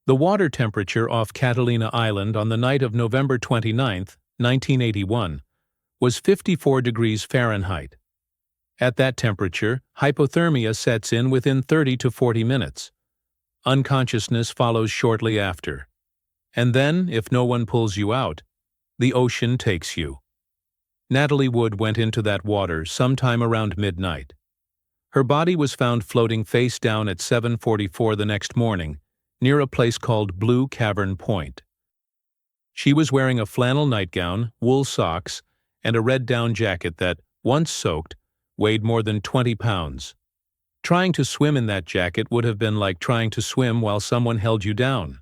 The water temperature off Catalina Island on the night of November 29, 1981, was 54 degrees Fahrenheit. At that temperature, hypothermia sets in within 30 to 40 minutes. Unconsciousness follows shortly after. And then, if no one pulls you out, the ocean takes you. Natalie Wood went into that water sometime around midnight. Her body was found floating face down at 7:44 the next morning, near a place called Blue Cavern Point. She was wearing a flannel nightgown, wool socks, and a red down jacket that, once soaked, weighed more than 20 pounds. Trying to swim in that jacket would have been like trying to swim while someone held you down.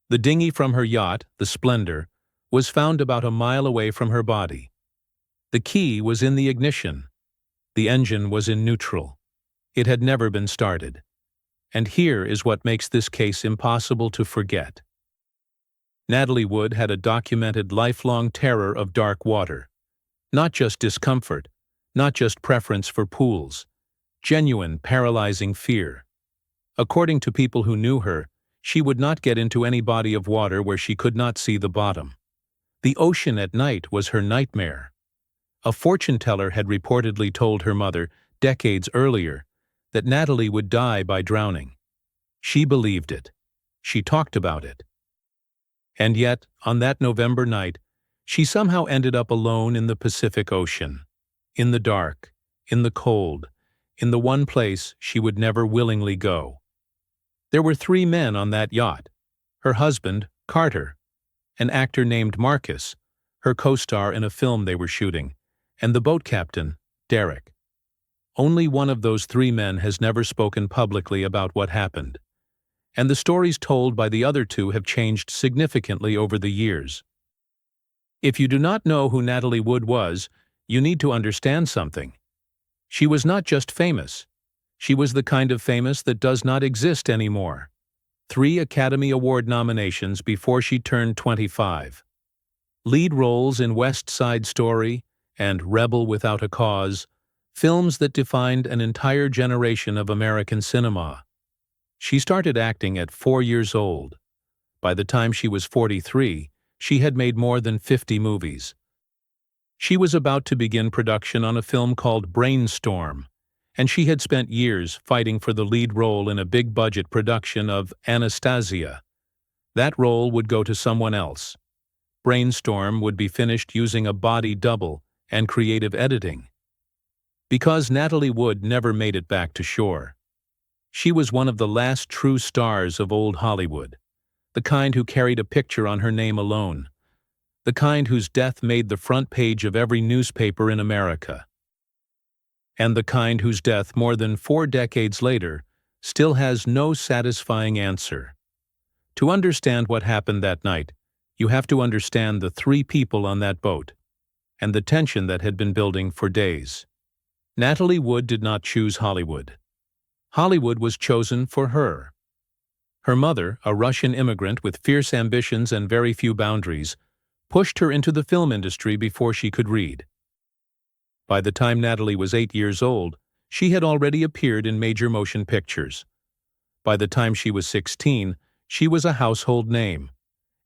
The dinghy from her yacht, the Splendor, was found about a mile away from her body. The key was in the ignition. The engine was in neutral. It had never been started. And here is what makes this case impossible to forget. Natalie Wood had a documented lifelong terror of dark water. Not just discomfort, not just preference for pools, genuine paralyzing fear. According to people who knew her, she would not get into any body of water where she could not see the bottom. The ocean at night was her nightmare. A fortune teller had reportedly told her mother, decades earlier, that Natalie would die by drowning. She believed it. She talked about it. And yet, on that November night, she somehow ended up alone in the Pacific Ocean, in the dark, in the cold, in the one place she would never willingly go. There were 3 men on that yacht: her husband, Carter, an actor named Marcus, her co-star in a film they were shooting, and the boat captain, Derek. Only one of those 3 men has never spoken publicly about what happened, and the stories told by the other 2 have changed significantly over the years. If you do not know who Natalie Wood was, you need to understand something. She was not just famous. She was the kind of famous that does not exist anymore. 3 Academy Award nominations before she turned 25. Lead roles in West Side Story and Rebel Without a Cause, films that defined an entire generation of American cinema. She started acting at 4 years old. By the time she was 43, she had made more than 50 movies. She was about to begin production on a film called Brainstorm, and she had spent years fighting for the lead role in a big-budget production of Anastasia. That role would go to someone else. Brainstorm would be finished using a body double and creative editing. Because Natalie Wood never made it back to shore. She was one of the last true stars of old Hollywood, the kind who carried a picture on her name alone, the kind whose death made the front page of every newspaper in America, and the kind whose death more than 4 decades later still has no satisfying answer. To understand what happened that night, you have to understand the 3 people on that boat, and the tension that had been building for days. Natalie Wood did not choose Hollywood. Hollywood was chosen for her. Her mother, a Russian immigrant with fierce ambitions and very few boundaries, pushed her into the film industry before she could read. By the time Natalie was 8 years old, she had already appeared in major motion pictures. By the time she was 16, she was a household name.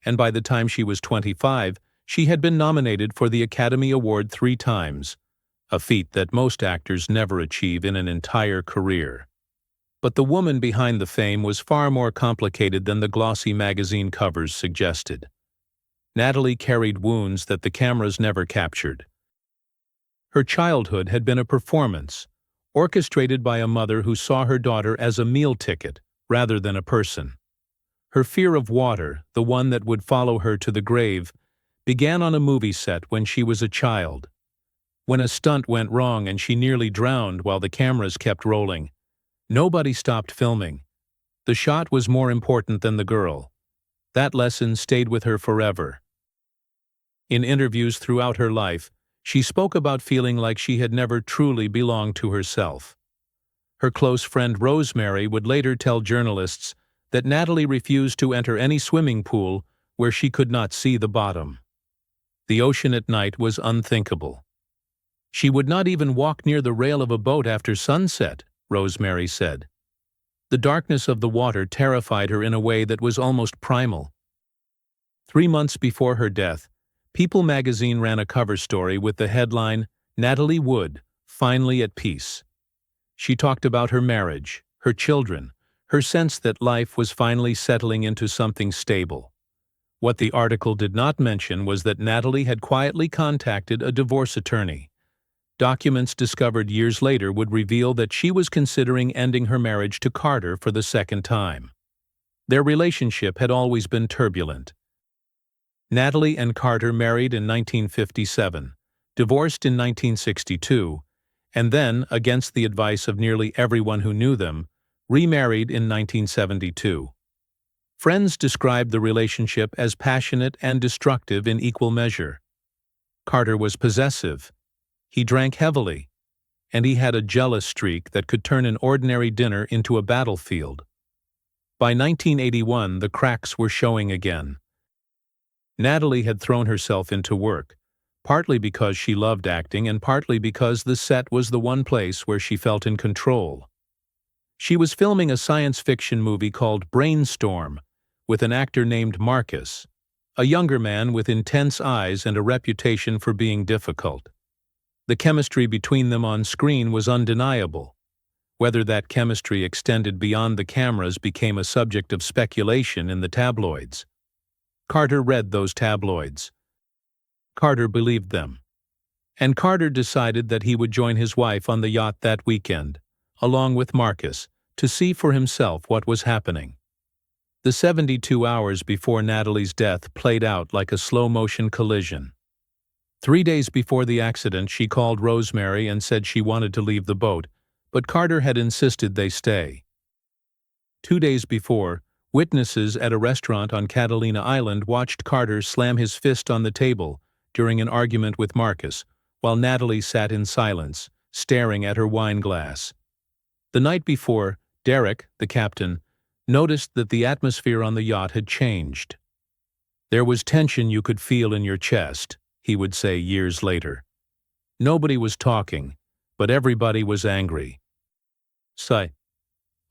And by the time she was 25, she had been nominated for the Academy Award 3 times, a feat that most actors never achieve in an entire career. But the woman behind the fame was far more complicated than the glossy magazine covers suggested. Natalie carried wounds that the cameras never captured. Her childhood had been a performance, orchestrated by a mother who saw her daughter as a meal ticket rather than a person. Her fear of water, the one that would follow her to the grave, began on a movie set when she was a child. When a stunt went wrong and she nearly drowned while the cameras kept rolling, nobody stopped filming. The shot was more important than the girl. That lesson stayed with her forever. In interviews throughout her life, she spoke about feeling like she had never truly belonged to herself. Her close friend Rosemary would later tell journalists that Natalie refused to enter any swimming pool where she could not see the bottom. The ocean at night was unthinkable. She would not even walk near the rail of a boat after sunset, Rosemary said. The darkness of the water terrified her in a way that was almost primal. 3 months before her death, People magazine ran a cover story with the headline, "Natalie Wood, Finally at Peace." She talked about her marriage, her children, her sense that life was finally settling into something stable. What the article did not mention was that Natalie had quietly contacted a divorce attorney. Documents discovered years later would reveal that she was considering ending her marriage to Carter for the second time. Their relationship had always been turbulent. Natalie and Carter married in 1957, divorced in 1962, and then, against the advice of nearly everyone who knew them, remarried in 1972. Friends described the relationship as passionate and destructive in equal measure. Carter was possessive. He drank heavily, and he had a jealous streak that could turn an ordinary dinner into a battlefield. By 1981, the cracks were showing again. Natalie had thrown herself into work, partly because she loved acting and partly because the set was the one place where she felt in control. She was filming a science fiction movie called Brainstorm with an actor named Marcus, a younger man with intense eyes and a reputation for being difficult. The chemistry between them on screen was undeniable. Whether that chemistry extended beyond the cameras became a subject of speculation in the tabloids. Carter read those tabloids. Carter believed them. And Carter decided that he would join his wife on the yacht that weekend, along with Marcus, to see for himself what was happening. The 72 hours before Natalie's death played out like a slow-motion collision. 3 days before the accident, she called Rosemary and said she wanted to leave the boat, but Carter had insisted they stay. 2 days before, witnesses at a restaurant on Catalina Island watched Carter slam his fist on the table during an argument with Marcus, while Natalie sat in silence, staring at her wine glass. The night before, Derek, the captain, noticed that the atmosphere on the yacht had changed. "There was tension you could feel in your chest," he would say years later. "Nobody was talking, but everybody was angry."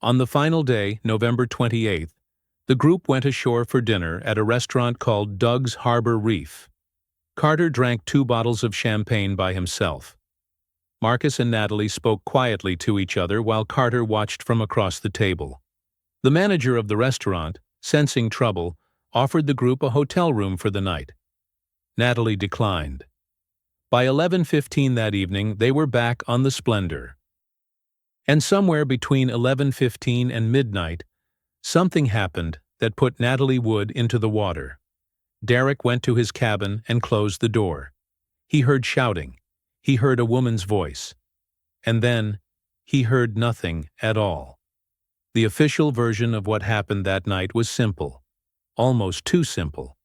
On the final day, November 28th, the group went ashore for dinner at a restaurant called Doug's Harbor Reef. Carter drank 2 bottles of champagne by himself. Marcus and Natalie spoke quietly to each other while Carter watched from across the table. The manager of the restaurant, sensing trouble, offered the group a hotel room for the night. Natalie declined. By 11:15 that evening, they were back on the Splendor. And somewhere between 11:15 and midnight, something happened that put Natalie Wood into the water. Derek went to his cabin and closed the door. He heard shouting. He heard a woman's voice. And then, he heard nothing at all. The official version of what happened that night was simple. Almost too simple.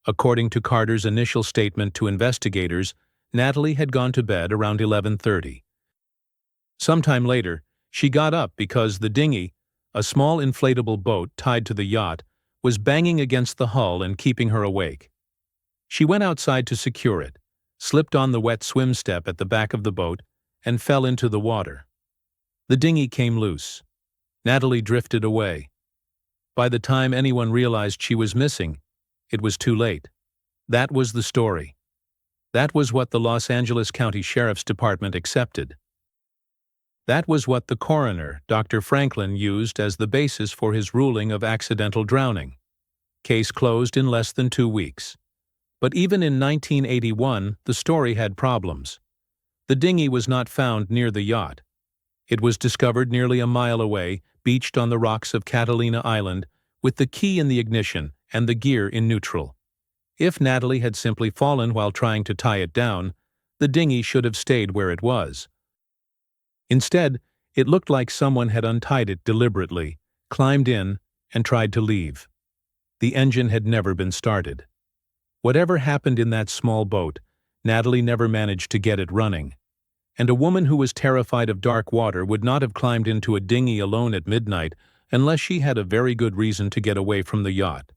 According to Carter's initial statement to investigators, Natalie had gone to bed around 11:30. Sometime later, she got up because the dinghy, a small inflatable boat tied to the yacht, was banging against the hull and keeping her awake. She went outside to secure it, slipped on the wet swim step at the back of the boat, and fell into the water. The dinghy came loose. Natalie drifted away. By the time anyone realized she was missing, it was too late. That was the story. That was what the Los Angeles County Sheriff's Department accepted. That was what the coroner, Dr. Franklin, used as the basis for his ruling of accidental drowning. Case closed in less than 2 weeks. But even in 1981, the story had problems. The dinghy was not found near the yacht. It was discovered nearly a mile away, beached on the rocks of Catalina Island, with the key in the ignition and the gear in neutral. If Natalie had simply fallen while trying to tie it down, the dinghy should have stayed where it was. Instead, it looked like someone had untied it deliberately, climbed in, and tried to leave. The engine had never been started. Whatever happened in that small boat, Natalie never managed to get it running. And a woman who was terrified of dark water would not have climbed into a dinghy alone at midnight unless she had a very good reason to get away from the yacht.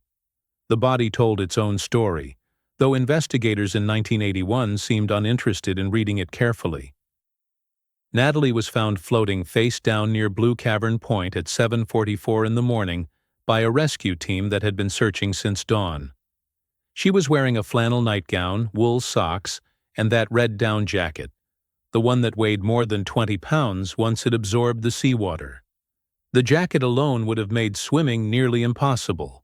The body told its own story, though investigators in 1981 seemed uninterested in reading it carefully. Natalie was found floating face down near Blue Cavern Point at 7:44 in the morning by a rescue team that had been searching since dawn. She was wearing a flannel nightgown, wool socks, and that red down jacket, the one that weighed more than 20 pounds once it absorbed the seawater. The jacket alone would have made swimming nearly impossible.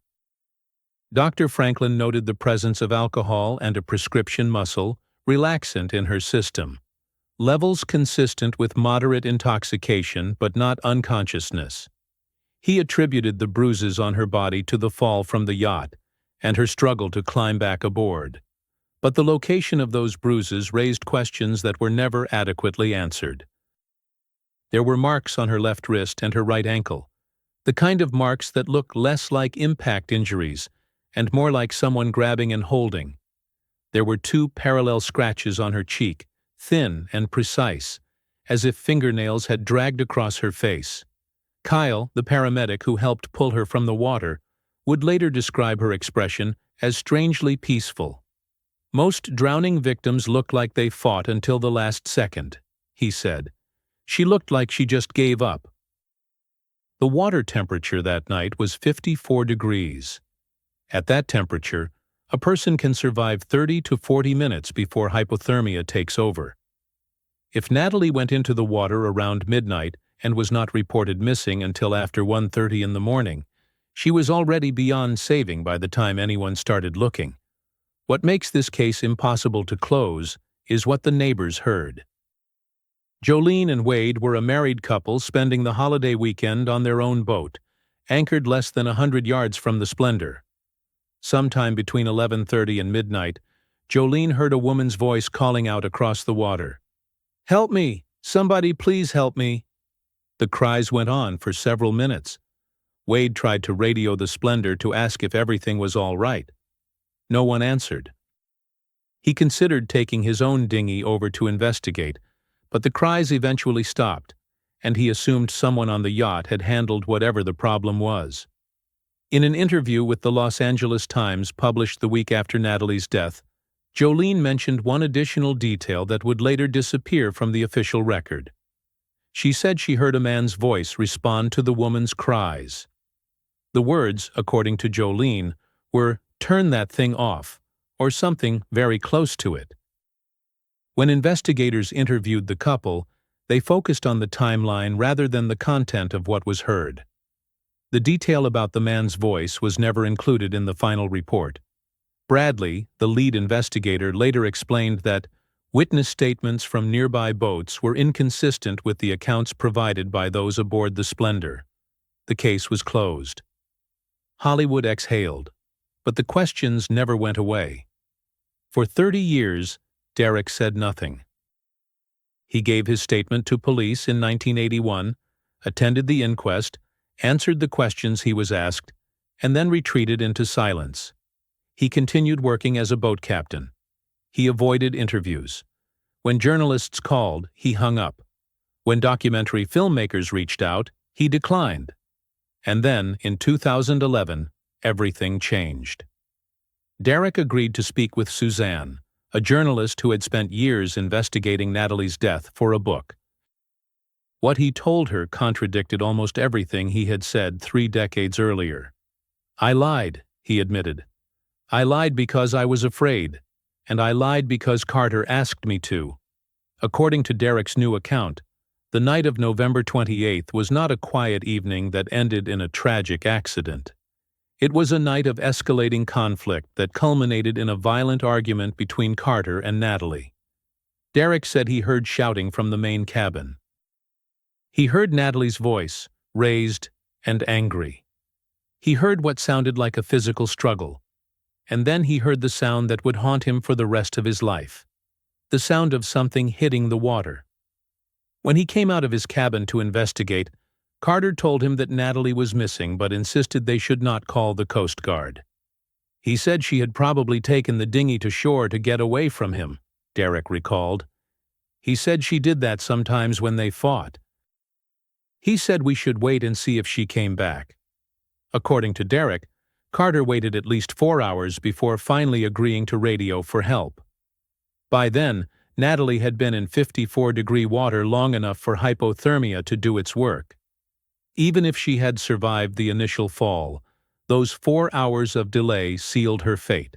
Dr. Franklin noted the presence of alcohol and a prescription muscle relaxant in her system, levels consistent with moderate intoxication but not unconsciousness. He attributed the bruises on her body to the fall from the yacht and her struggle to climb back aboard. But the location of those bruises raised questions that were never adequately answered. There were marks on her left wrist and her right ankle, the kind of marks that look less like impact injuries and more like someone grabbing and holding. There were 2 parallel scratches on her cheek, thin and precise, as if fingernails had dragged across her face. Kyle, the paramedic who helped pull her from the water, would later describe her expression as strangely peaceful. "Most drowning victims look like they fought until the last second," he said. "She looked like she just gave up." The water temperature that night was 54 degrees. At that temperature, a person can survive 30 to 40 minutes before hypothermia takes over. If Natalie went into the water around midnight and was not reported missing until after 1:30 in the morning, she was already beyond saving by the time anyone started looking. What makes this case impossible to close is what the neighbors heard. Jolene and Wade were a married couple spending the holiday weekend on their own boat, anchored less than 100 yards from the Splendor. Sometime between 11:30 and midnight, Jolene heard a woman's voice calling out across the water, "Help me! Somebody please help me!" The cries went on for several minutes. Wade tried to radio the Splendor to ask if everything was all right. No one answered. He considered taking his own dinghy over to investigate, but the cries eventually stopped, and he assumed someone on the yacht had handled whatever the problem was. In an interview with the Los Angeles Times published the week after Natalie's death, Jolene mentioned one additional detail that would later disappear from the official record. She said she heard a man's voice respond to the woman's cries. The words, according to Jolene, were, "Turn that thing off," or something very close to it. When investigators interviewed the couple, they focused on the timeline rather than the content of what was heard. The detail about the man's voice was never included in the final report. Bradley, the lead investigator, later explained that witness statements from nearby boats were inconsistent with the accounts provided by those aboard the Splendor. The case was closed. Hollywood exhaled, but the questions never went away. For 30 years, Derek said nothing. He gave his statement to police in 1981, attended the inquest, answered the questions he was asked, and then retreated into silence. He continued working as a boat captain. He avoided interviews. When journalists called, he hung up. When documentary filmmakers reached out, he declined. And then, in 2011, everything changed. Derek agreed to speak with Suzanne, a journalist who had spent years investigating Natalie's death, for a book. What he told her contradicted almost everything he had said 3 decades earlier. "I lied," he admitted. "I lied because I was afraid, and I lied because Carter asked me to." According to Derek's new account, the night of November 28th was not a quiet evening that ended in a tragic accident. It was a night of escalating conflict that culminated in a violent argument between Carter and Natalie. Derek said he heard shouting from the main cabin. He heard Natalie's voice, raised and angry. He heard what sounded like a physical struggle, and then he heard the sound that would haunt him for the rest of his life, the sound of something hitting the water. When he came out of his cabin to investigate, Carter told him that Natalie was missing but insisted they should not call the Coast Guard. He said she had probably taken the dinghy to shore to get away from him, Derek recalled. He said she did that sometimes when they fought. He said we should wait and see if she came back. According to Derek, Carter waited at least 4 hours before finally agreeing to radio for help. By then, Natalie had been in 54-degree water long enough for hypothermia to do its work. Even if she had survived the initial fall, those 4 hours of delay sealed her fate.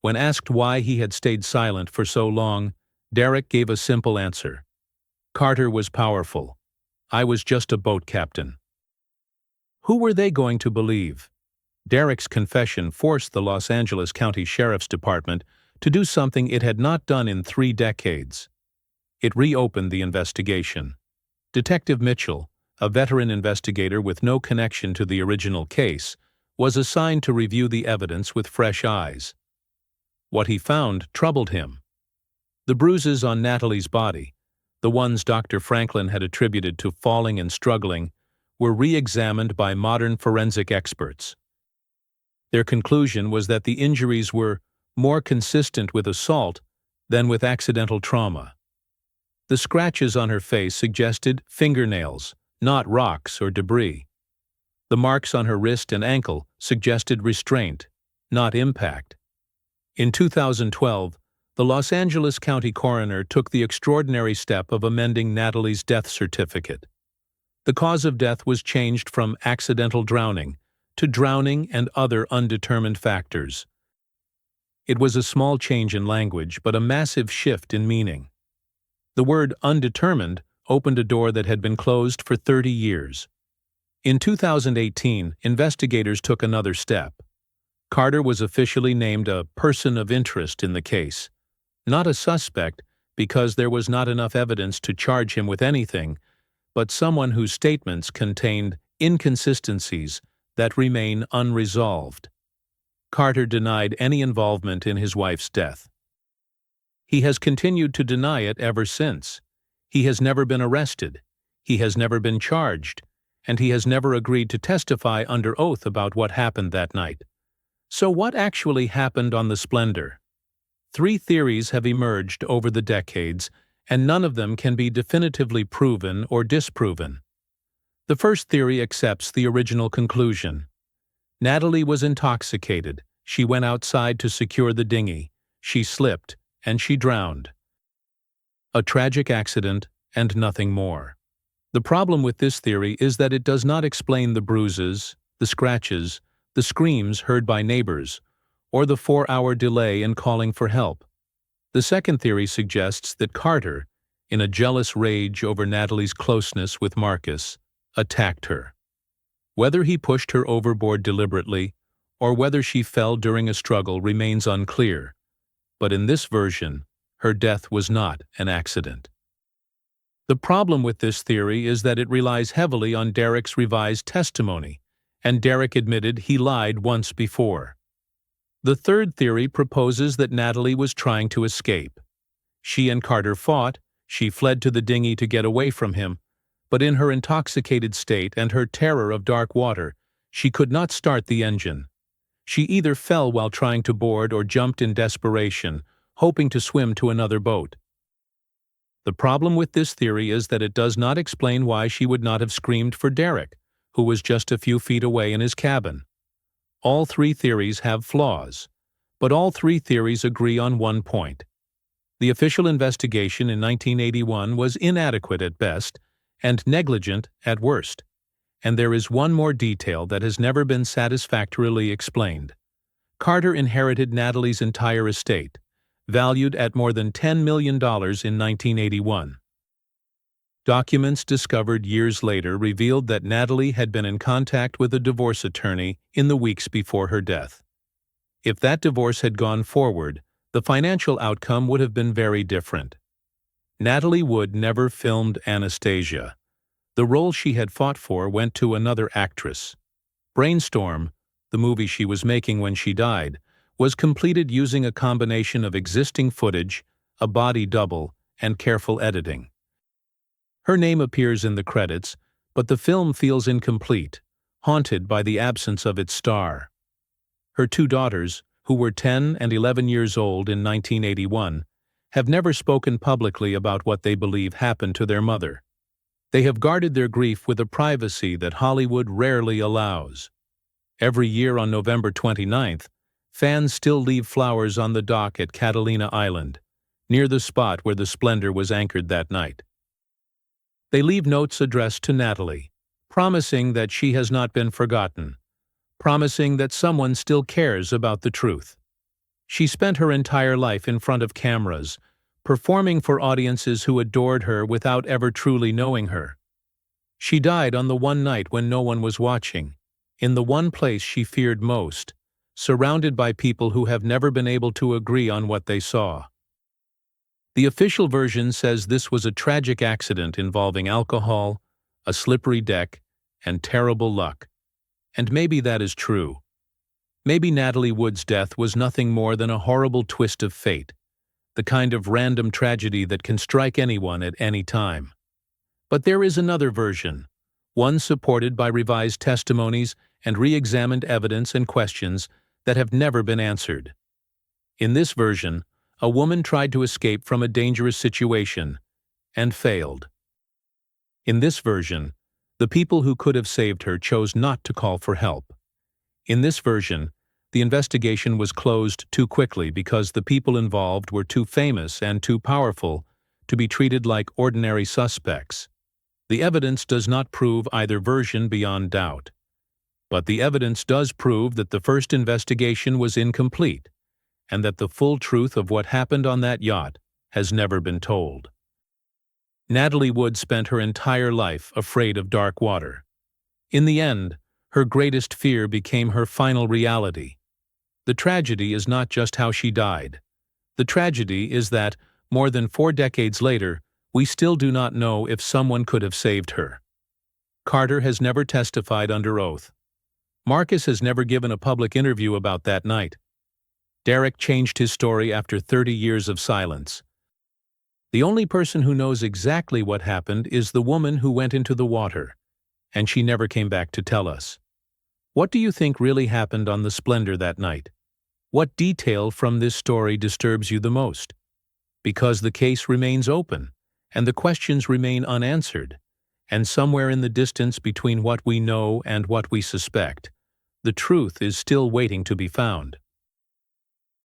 When asked why he had stayed silent for so long, Derek gave a simple answer. "Carter was powerful. I was just a boat captain." Who were they going to believe? Derek's confession forced the Los Angeles County Sheriff's Department to do something it had not done in 3 decades. It reopened the investigation. Detective Mitchell, a veteran investigator with no connection to the original case, was assigned to review the evidence with fresh eyes. What he found troubled him. The bruises on Natalie's body, the ones Dr. Franklin had attributed to falling and struggling, were re-examined by modern forensic experts. Their conclusion was that the injuries were more consistent with assault than with accidental trauma. The scratches on her face suggested fingernails, not rocks or debris. The marks on her wrist and ankle suggested restraint, not impact. In 2012, the Los Angeles County coroner took the extraordinary step of amending Natalie's death certificate. The cause of death was changed from accidental drowning to drowning and other undetermined factors. It was a small change in language, but a massive shift in meaning. The word undetermined opened a door that had been closed for 30 years. In 2018, investigators took another step. Carter was officially named a person of interest in the case, not a suspect because there was not enough evidence to charge him with anything, but someone whose statements contained inconsistencies that remain unresolved. Carter denied any involvement in his wife's death. He has continued to deny it ever since. He has never been arrested, he has never been charged, and he has never agreed to testify under oath about what happened that night. So what actually happened on the Splendor? 3 theories have emerged over the decades, and none of them can be definitively proven or disproven. The first theory accepts the original conclusion. Natalie was intoxicated. She went outside to secure the dinghy. She slipped, and she drowned. A tragic accident, and nothing more. The problem with this theory is that it does not explain the bruises, the scratches, the screams heard by neighbors, or the 4-hour delay in calling for help. The second theory suggests that Carter, in a jealous rage over Natalie's closeness with Marcus, attacked her. Whether he pushed her overboard deliberately, or whether she fell during a struggle remains unclear, but in this version, her death was not an accident. The problem with this theory is that it relies heavily on Derek's revised testimony, and Derek admitted he lied once before. The third theory proposes that Natalie was trying to escape. She and Carter fought, she fled to the dinghy to get away from him, but in her intoxicated state and her terror of dark water, she could not start the engine. She either fell while trying to board or jumped in desperation, hoping to swim to another boat. The problem with this theory is that it does not explain why she would not have screamed for Derek, who was just a few feet away in his cabin. All 3 theories have flaws, but all 3 theories agree on one point. The official investigation in 1981 was inadequate at best and negligent at worst. And there is one more detail that has never been satisfactorily explained. Carter inherited Natalie's entire estate, valued at more than $10 million in 1981. Documents discovered years later revealed that Natalie had been in contact with a divorce attorney in the weeks before her death. If that divorce had gone forward, the financial outcome would have been very different. Natalie Wood never filmed Anastasia. The role she had fought for went to another actress. Brainstorm, the movie she was making when she died, was completed using a combination of existing footage, a body double, and careful editing. Her name appears in the credits, but the film feels incomplete, haunted by the absence of its star. Her 2 daughters, who were 10 and 11 years old in 1981, have never spoken publicly about what they believe happened to their mother. They have guarded their grief with a privacy that Hollywood rarely allows. Every year on November 29th, fans still leave flowers on the dock at Catalina Island, near the spot where the Splendor was anchored that night. They leave notes addressed to Natalie, promising that she has not been forgotten, promising that someone still cares about the truth. She spent her entire life in front of cameras, performing for audiences who adored her without ever truly knowing her. She died on the one night when no one was watching, in the one place she feared most, surrounded by people who have never been able to agree on what they saw. The official version says this was a tragic accident involving alcohol, a slippery deck, and terrible luck. And maybe that is true. Maybe Natalie Wood's death was nothing more than a horrible twist of fate, the kind of random tragedy that can strike anyone at any time. But there is another version, one supported by revised testimonies and re-examined evidence and questions that have never been answered. In this version, a woman tried to escape from a dangerous situation and failed. In this version, the people who could have saved her chose not to call for help. In this version, the investigation was closed too quickly because the people involved were too famous and too powerful to be treated like ordinary suspects. The evidence does not prove either version beyond doubt. But the evidence does prove that the first investigation was incomplete, and that the full truth of what happened on that yacht has never been told. Natalie Wood spent her entire life afraid of dark water. In the end, her greatest fear became her final reality. The tragedy is not just how she died. The tragedy is that, more than 4 decades later, we still do not know if someone could have saved her. Carter has never testified under oath. Marcus has never given a public interview about that night. Derek changed his story after 30 years of silence. The only person who knows exactly what happened is the woman who went into the water, and she never came back to tell us. What do you think really happened on the Splendor that night? What detail from this story disturbs you the most? Because the case remains open, and the questions remain unanswered, and somewhere in the distance between what we know and what we suspect, the truth is still waiting to be found.